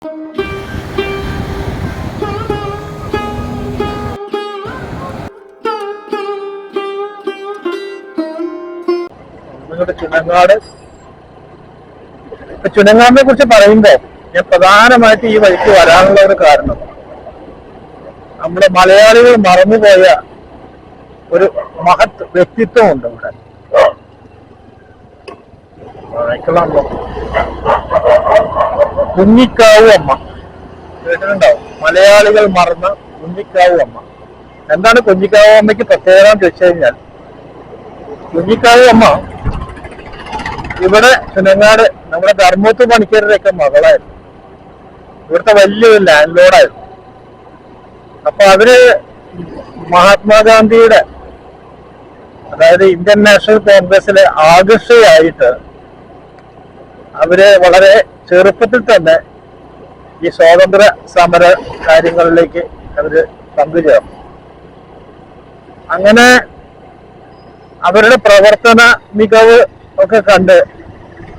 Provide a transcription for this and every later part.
ചുനങ്ങാടിനെ കുറിച്ച് പറയുമ്പോ ഞാൻ പ്രധാനമായിട്ട് ഈ വഴിക്ക് വരാനുള്ള ഒരു കാരണം നമ്മുടെ മലയാളികൾ മറന്നുപോയ ഒരു മഹത് വ്യക്തിത്വം ഉണ്ട് ഇവിടെ. കുഞ്ഞിക്കാവു അമ്മ കേട്ടിട്ടുണ്ടാവും. മലയാളികൾ മറന്ന കുഞ്ഞിക്കാവു അമ്മ. എന്താണ് കുഞ്ഞിക്കാവു അമ്മയ്ക്ക് പ്രത്യേകത ചോദിച്ചു കഴിഞ്ഞാൽ, കുഞ്ഞിക്കാവു അമ്മ ഇവിടെ ചുനങ്ങാട് നമ്മുടെ ധർമ്മത്ത് പണിക്കരുടെയൊക്കെ മകളായിരുന്നു. ഇവിടുത്തെ വലിയൊരു ലാൻഡ് ലോഡായിരുന്നു. അപ്പൊ അവര് മഹാത്മാഗാന്ധിയുടെ, അതായത് ഇന്ത്യൻ നാഷണൽ കോൺഗ്രസിലെ ആകർഷയായിട്ട് അവര് വളരെ ചെറുപ്പത്തിൽ തന്നെ ഈ സ്വാതന്ത്ര്യ സമര കാര്യങ്ങളിലേക്ക് അവര് പങ്കുചേർന്നു. അങ്ങനെ അവരുടെ പ്രവർത്തന മികവ് ഒക്കെ കണ്ട്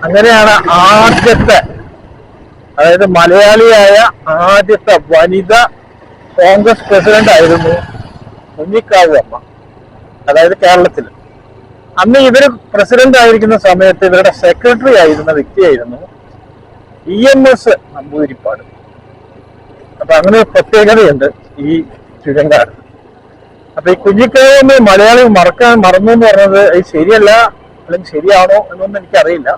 അങ്ങനെയാണ് ആദ്യത്തെ, അതായത് മലയാളിയായ ആദ്യത്തെ വനിത കോൺഗ്രസ് പ്രസിഡന്റ് ആയിരുന്നു കുഞ്ഞിക്കാവു അമ്മ, അതായത് കേരളത്തിൽ. അന്ന് ഇവര് പ്രസിഡന്റ് ആയിരിക്കുന്ന സമയത്ത് ഇവരുടെ സെക്രട്ടറി ആയിരുന്ന വ്യക്തിയായിരുന്നു EMS നമ്പൂതിരിപ്പാട്. അപ്പൊ അങ്ങനെ ഒരു പ്രത്യേകതയുണ്ട് ഈ ചുരങ്കാട്. അപ്പൊ ഈ കുഞ്ഞിക്കാവു അമ്മ മലയാളി മറന്നു എന്ന് പറഞ്ഞത് ഇത് ശരിയല്ല, അല്ലെങ്കിൽ ശരിയാണോ എന്നൊന്നും എനിക്കറിയില്ല.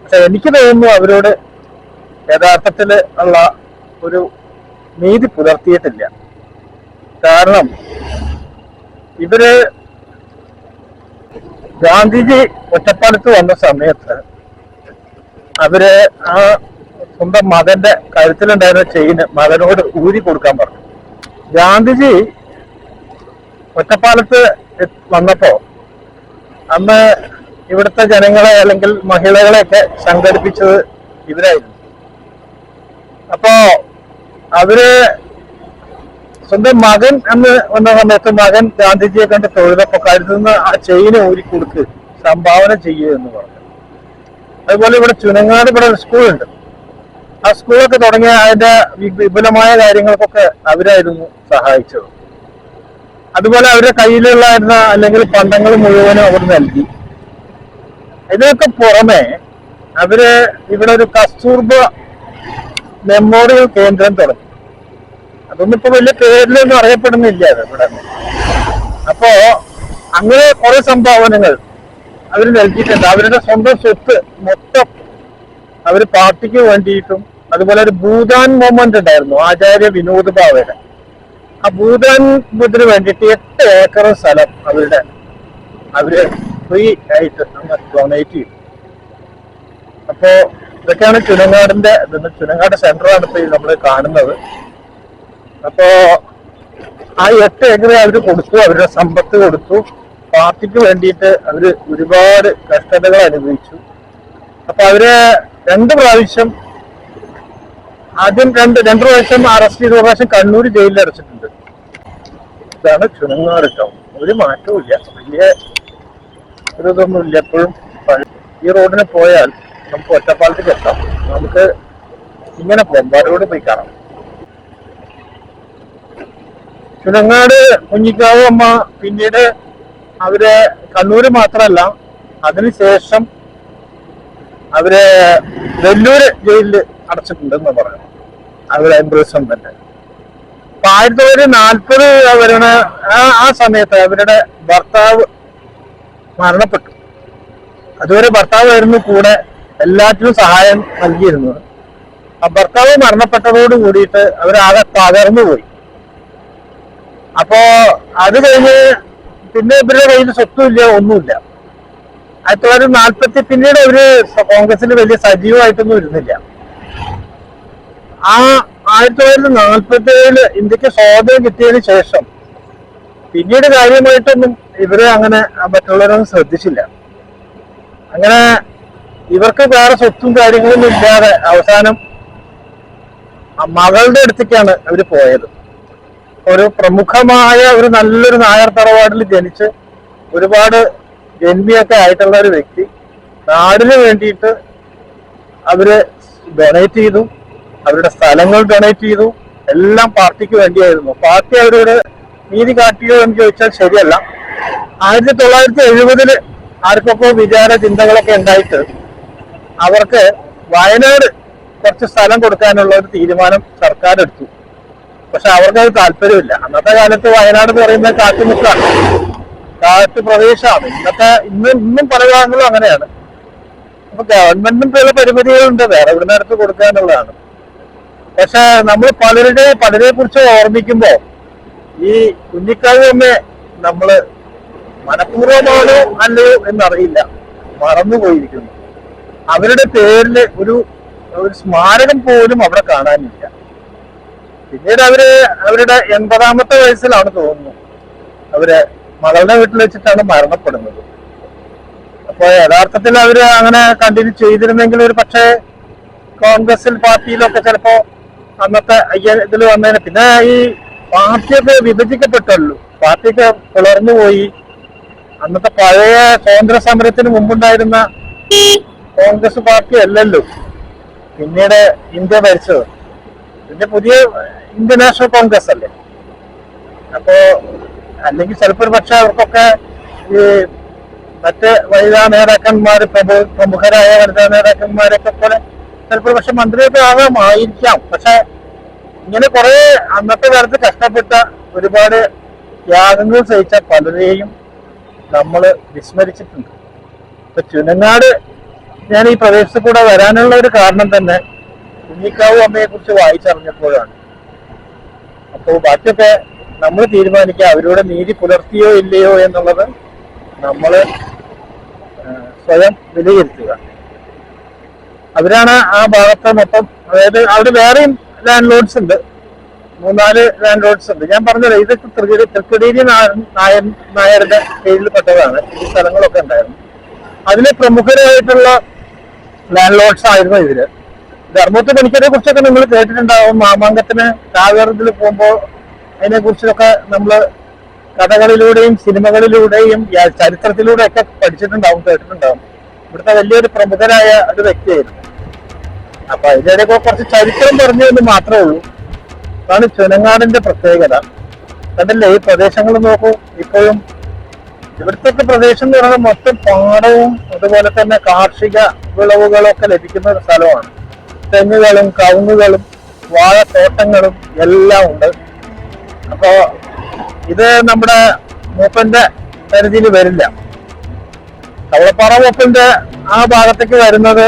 പക്ഷെ എനിക്ക് തോന്നുന്നു അവരോട് യഥാർത്ഥത്തിൽ ഉള്ള ഒരു നീതി പുലർത്തിയിട്ടില്ല. കാരണം ഇവര് ഗാന്ധിജി ഒറ്റപ്പാലത്ത് വന്ന സമയത്ത് അവര് ആ സ്വന്തം മകന്റെ കഴുത്തിലുണ്ടായിരുന്ന ചെയിന് മകനോട് ഊരി കൊടുക്കാൻ പറഞ്ഞു. ഗാന്ധിജി ഒറ്റപ്പാലത്ത് വന്നപ്പോ അന്ന് ഇവിടുത്തെ ജനങ്ങളെ അല്ലെങ്കിൽ മഹിളകളെയൊക്കെ സംഘടിപ്പിച്ചത് ഇവരായിരുന്നു. അപ്പോ അവര് സ്വന്തം മകൻ അന്ന് വന്ന സമയത്ത് മകൻ ഗാന്ധിജിയെ കണ്ട് തൊഴുതപ്പോ കരുതുന്ന ആ ചെയിന് ഊരി കൊടുക്ക് സംഭാവന ചെയ്യുക എന്ന് പറഞ്ഞു. അതുപോലെ ഇവിടെ ചുനങ്ങാട് ഇവിടെ ഒരു സ്കൂളുണ്ട്. ആ സ്കൂളൊക്കെ തുടങ്ങിയ അതിന്റെ വിപുലമായ കാര്യങ്ങൾക്കൊക്കെ അവരായിരുന്നു സഹായിച്ചത്. അതുപോലെ അവരുടെ കയ്യിലുള്ളായിരുന്ന അല്ലെങ്കിൽ പണ്ടങ്ങൾ മുഴുവനും അവർ നൽകി. ഇതിനൊക്കെ പുറമെ അവര് ഇവിടെ ഒരു കസ്തൂർബ മെമ്മോറിയൽ കേന്ദ്രം തുടങ്ങി. അതൊന്നും ഇപ്പൊ വലിയ പേരിലൊന്നും അറിയപ്പെടുന്നില്ല അത് ഇവിടെ. അപ്പോ അങ്ങനെ കുറെ സംഭാവനകൾ അവർ നൽകിയിട്ടുണ്ട്. അവരുടെ സ്വന്തം സ്വത്ത് മൊത്തം അവര് പാർട്ടിക്ക് വേണ്ടിയിട്ടും, അതുപോലെ ഒരു ഭൂദാൻ മൂവ്മെന്റ് ഉണ്ടായിരുന്നു ആചാര്യ വിനോദ് ഭാവയുടെ. ആ ഭൂദാൻ മൂവ്മെന്റിന് വേണ്ടിയിട്ട് 8 ഏക്കർ സ്ഥലം അവര് ഫ്രീ ആയിട്ട് ഡൊണേറ്റ് ചെയ്തു. അപ്പോ ഇതൊക്കെയാണ് ചുനങ്ങാടിന്റെ ചുനങ്ങാട് സെന്ററാണ് ഇപ്പൊ നമ്മൾ കാണുന്നത്. അപ്പോ ആ 8 ഏക്കർ അവര് കൊടുത്തു, അവരുടെ സമ്പത്ത് കൊടുത്തു. പാർട്ടിക്ക് വേണ്ടിയിട്ട് അവര് ഒരുപാട് കഷ്ടതകൾ അനുഭവിച്ചു. അപ്പൊ അവര് 2 പ്രാവശ്യം, ആദ്യം 2 പ്രാവശ്യം അറസ്റ്റ് ചെയ്ത, പ്രാവശ്യം കണ്ണൂർ ജയിലിൽ അടച്ചിട്ടുണ്ട്. ഇതാണ് ചുനങ്ങാട് ടൗൺ. ഒരു മാറ്റവും ഇല്ല, വലിയ ഒരു ഇതൊന്നും ഇല്ല. എപ്പോഴും ഈ റോഡിന് പോയാൽ നമുക്ക് ഒറ്റപ്പാലത്തേക്ക് എത്താം. നമുക്ക് ഇങ്ങനെ പോകാം, വരവോട് പോയി കാണാം. ചുനങ്ങാട് കുഞ്ഞിക്കാവു അമ്മ പിന്നീട് അവര് കണ്ണൂര് മാത്രമല്ല, അതിനുശേഷം അവര് വെല്ലൂര് ജയിലില് അടച്ചിട്ടുണ്ടെന്ന് പറഞ്ഞു അവര് ഇംപ്രൂവ്മെന്റ്. അപ്പൊ 1940 അവരുടെ ആ സമയത്ത് അവരുടെ ഭർത്താവ് മരണപ്പെട്ടു. അതുവരെ ഭർത്താവായിരുന്നു കൂടെ എല്ലാറ്റിനും സഹായം നൽകിയിരുന്നത്. ആ ഭർത്താവ് മരണപ്പെട്ടതോട് കൂടിയിട്ട് അവരാകെ തകർന്നു പോയി. അപ്പോ അത് കഴിഞ്ഞ് പിന്നെ ഇവരുടെ കയ്യിൽ സ്വത്തുമില്ല, ഒന്നുമില്ല. 1940 പിന്നീട് അവര് കോൺഗ്രസിൽ വലിയ സജീവമായിട്ടൊന്നും ഇരുന്നില്ല. ആ 1947 ഇന്ത്യക്ക് സ്വാതന്ത്ര്യം കിട്ടിയതിന് ശേഷം പിന്നീട് കാര്യമായിട്ടൊന്നും ഇവര് അങ്ങനെ മറ്റുള്ളവരൊന്നും ശ്രദ്ധിച്ചില്ല. അങ്ങനെ ഇവർക്ക് വേറെ സ്വത്തും കാര്യങ്ങളൊന്നും ഇല്ലാതെ അവസാനം മകളുടെ അടുത്തേക്കാണ് അവര് പോയത്. ഒരു പ്രമുഖമായ ഒരു നല്ലൊരു നായർ തറവാടിൽ ജനിച്ച് ഒരുപാട് ജന്മിയൊക്കെ ആയിട്ടുള്ള ഒരു വ്യക്തി നാടിന് വേണ്ടിയിട്ട് അവര് ഡൊണേറ്റ് ചെയ്തു. അവരുടെ സ്ഥലങ്ങൾ ഡൊണേറ്റ് ചെയ്തു. എല്ലാം പാർട്ടിക്ക് വേണ്ടിയായിരുന്നു. പാർട്ടി അവരോട് നീതി കാട്ടിയോ എന്ന് ചോദിച്ചാൽ ശരിയല്ല. 1970 ആർക്കൊക്കെ വിചാര ചിന്തകളൊക്കെ ഉണ്ടായിട്ട് അവർക്ക് വയനാട് കുറച്ച് സ്ഥലം കൊടുക്കാനുള്ള ഒരു തീരുമാനം സർക്കാർ എടുത്തു. പക്ഷെ അവർക്കത് താല്പര്യമില്ല. അന്നത്തെ കാലത്ത് വയനാട് എന്ന് പറയുന്നത് കാട്ടുമുക്കാണ്, കാട്ടുപ്രദേശമാണ്. ഇന്നും പല ഭാഗങ്ങളും അങ്ങനെയാണ്. അപ്പൊ ഗവൺമെന്റിനും ചില പരിമിതികളുണ്ട്, വേറെ ഇവിടെ അടുത്ത് കൊടുക്കാനുള്ളതാണ്. പക്ഷെ നമ്മൾ പലരെ കുറിച്ച് ഓർമ്മിക്കുമ്പോ ഈ കുഞ്ഞിക്കാവ് തന്നെ നമ്മള് മനഃപൂർവ്വമാണോ അല്ലയോ എന്നറിയില്ല, മറന്നുപോയിരിക്കുന്നു. അവരുടെ പേരില് ഒരു സ്മാരകം പോലും അവിടെ കാണാനില്ല. പിന്നീട് അവരുടെ 80ാമത്തെ വയസ്സിലാണ് തോന്നുന്നു അവര് മകളുടെ വീട്ടിൽ വെച്ചിട്ടാണ് മരണപ്പെടുന്നത്. അപ്പൊ യഥാർത്ഥത്തിൽ അവര് അങ്ങനെ കണ്ടിന്യൂ ചെയ്തിരുന്നെങ്കിൽ ഒരു പക്ഷേ കോൺഗ്രസിൽ പാർട്ടിയിലൊക്കെ ചിലപ്പോ അന്നത്തെ ഇതിൽ വന്നതിന്. പിന്നെ ഈ പാർട്ടിയൊക്കെ വിഭജിക്കപ്പെട്ടല്ലോ, പാർട്ടിയൊക്കെ പിളർന്നുപോയി. അന്നത്തെ പഴയ സ്വാതന്ത്ര്യ സമരത്തിന് മുമ്പുണ്ടായിരുന്ന കോൺഗ്രസ് പാർട്ടി അല്ലല്ലോ പിന്നീട് ഇന്ത്യ ഭരിച്ചത്. പിന്നെ പുതിയ ഇന്ത്യൻ നാഷണൽ കോൺഗ്രസ് അല്ലേ. അപ്പോ അല്ലെങ്കിൽ ചിലപ്പോൾ ഒരു പക്ഷെ അവർക്കൊക്കെ ഈ മറ്റ് വനിതാ നേതാക്കന്മാർ, പ്രമുഖരായ വനിതാ നേതാക്കന്മാരൊക്കെ പോലെ ചിലപ്പോൾ പക്ഷെ മന്ത്രിയൊക്കെ ആകാമായിരിക്കാം. പക്ഷെ ഇങ്ങനെ കുറെ അന്നത്തെ കാലത്ത് കഷ്ടപ്പെട്ട ഒരുപാട് ത്യാഗങ്ങൾ സഹിച്ച പലരെയും നമ്മൾ വിസ്മരിച്ചിട്ടുണ്ട്. ഇപ്പൊ ചുനങ്ങാട് ഞാൻ ഈ പ്രദേശത്ത് കൂടെ വരാനുള്ള ഒരു കാരണം തന്നെ കുഞ്ഞിക്കാവ് അമ്മയെ കുറിച്ച് വായിച്ചറിഞ്ഞപ്പോഴാണ്. അപ്പോൾ ബാക്കിയൊക്കെ നമ്മൾ തീരുമാനിക്കുക, അവരുടെ നീതി പുലർത്തിയോ ഇല്ലയോ എന്നുള്ളത് നമ്മൾ സ്വയം വിലയിരുത്തുക. അവരാണ് ആ ഭാഗത്തെ മൊത്തം, അതായത് അവിടെ വേറെയും ലാൻഡ് ലോഡ്സ് ഉണ്ട്, 3-4 ലാൻഡ് ലോഡ്സ് ഉണ്ട്. ഞാൻ പറഞ്ഞത് ഇത് തൃക്കടീരി നായരുടെ കീഴിൽ പെട്ടതാണ് ഈ സ്ഥലങ്ങളൊക്കെ ഉണ്ടായിരുന്നു. അതിലെ പ്രമുഖരായിട്ടുള്ള ലാൻഡ് ലോഡ്സ് ആയിരുന്നു ഇവര്. ധർമ്മത്ത് പണിക്കരെ കുറിച്ചൊക്കെ നിങ്ങൾ കേട്ടിട്ടുണ്ടാവും. മാമാങ്കത്തിന് കാവേറിൽ പോകുമ്പോൾ അതിനെ കുറിച്ചൊക്കെ നമ്മൾ കഥകളിലൂടെയും സിനിമകളിലൂടെയും ചരിത്രത്തിലൂടെ ഒക്കെ പഠിച്ചിട്ടുണ്ടാവും, കേട്ടിട്ടുണ്ടാവും. ഇവിടുത്തെ വലിയൊരു പ്രമുഖരായ ഒരു വ്യക്തിയായിരുന്നു. അപ്പൊ ഇതിനിടയ്ക്ക് കുറച്ച് ചരിത്രം പറഞ്ഞു എന്ന് മാത്രമേ ഉള്ളൂ. അതാണ് ചുനങ്ങാടിന്റെ പ്രത്യേകത. കണ്ടില്ലേ ഈ പ്രദേശങ്ങൾ നോക്കൂ. ഇപ്പോഴും ഇവിടുത്തെ പ്രദേശം എന്ന് പറയുന്നത് മൊത്തം പാടവും അതുപോലെ തന്നെ കാർഷിക വിളവുകളൊക്കെ ലഭിക്കുന്ന ഒരു സ്ഥലമാണ്. തെങ്ങുകളും കവുങ്ങുകളും വാഴത്തോട്ടങ്ങളും എല്ലാം ഉണ്ട്. അപ്പോ ഇത് നമ്മുടെ മൂപ്പന്റെ പരിധിയിൽ വരില്ല. കവളപ്പാറ മൂപ്പന്റെ ആ ഭാഗത്തേക്ക് വരുന്നത്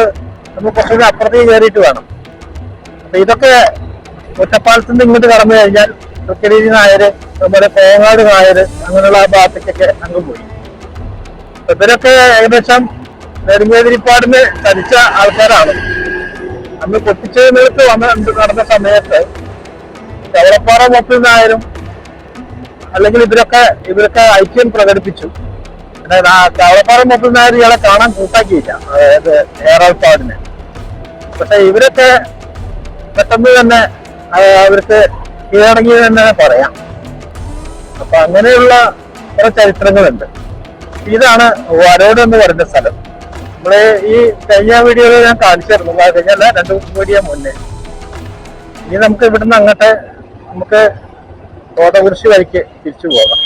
നമുക്ക് കുറച്ചുകൂടി അപ്പുറത്തേക്ക് കയറിയിട്ട് വേണം. അപ്പൊ ഇതൊക്കെ ഒറ്റപ്പാലത്തുനിന്ന് ഇങ്ങോട്ട് കടന്നു കഴിഞ്ഞാൽ തൃക്കടീരി നായര്, നമ്മുടെ കോങ്ങാട് നായര്, അങ്ങനെയുള്ള ആ ഭാഗത്തേക്കൊക്കെ അങ്ങ് പോയി. ഇവരൊക്കെ ഏകദേശം നെടുങ്ങേതിരിപ്പാടിന് ചതിച്ച ആൾക്കാരാണ്. അന്ന് പൊട്ടിച്ചെഴുന്നേൽപ്പ് നടന്ന സമയത്ത് കവളപ്പാറ മൂപ്പൻ നായരും അല്ലെങ്കിൽ ഇവരൊക്കെ ഐക്യം പ്രകടിപ്പിച്ചു. പിന്നെ കവളപ്പാറ മൂപ്പൻ നായർ ഇയാളെ കാണാൻ കൂട്ടാക്കിയില്ല, അതായത് ഏറാൾപ്പാടിന്. പക്ഷെ ഇവരൊക്കെ പെട്ടെന്ന് തന്നെ അവർക്ക് കീഴടങ്ങി തന്നെ പറയാം. അപ്പൊ അങ്ങനെയുള്ള കുറെ ചരിത്രങ്ങളുണ്ട്. ഇതാണ് വരോട് എന്ന് പറയുന്ന സ്ഥലം. നമ്മള് ഈ കഴിഞ്ഞ വീഡിയോയിൽ ഞാൻ കാണിച്ചിരുന്നു, കഴിഞ്ഞല്ല 2 വീഡിയോ മുന്നേ. ഇനി നമുക്ക് ഇവിടുന്ന് അങ്ങോട്ട് നമുക്ക് കോട്ടകുരിശി വഴിക്ക് തിരിച്ചു പോകാം.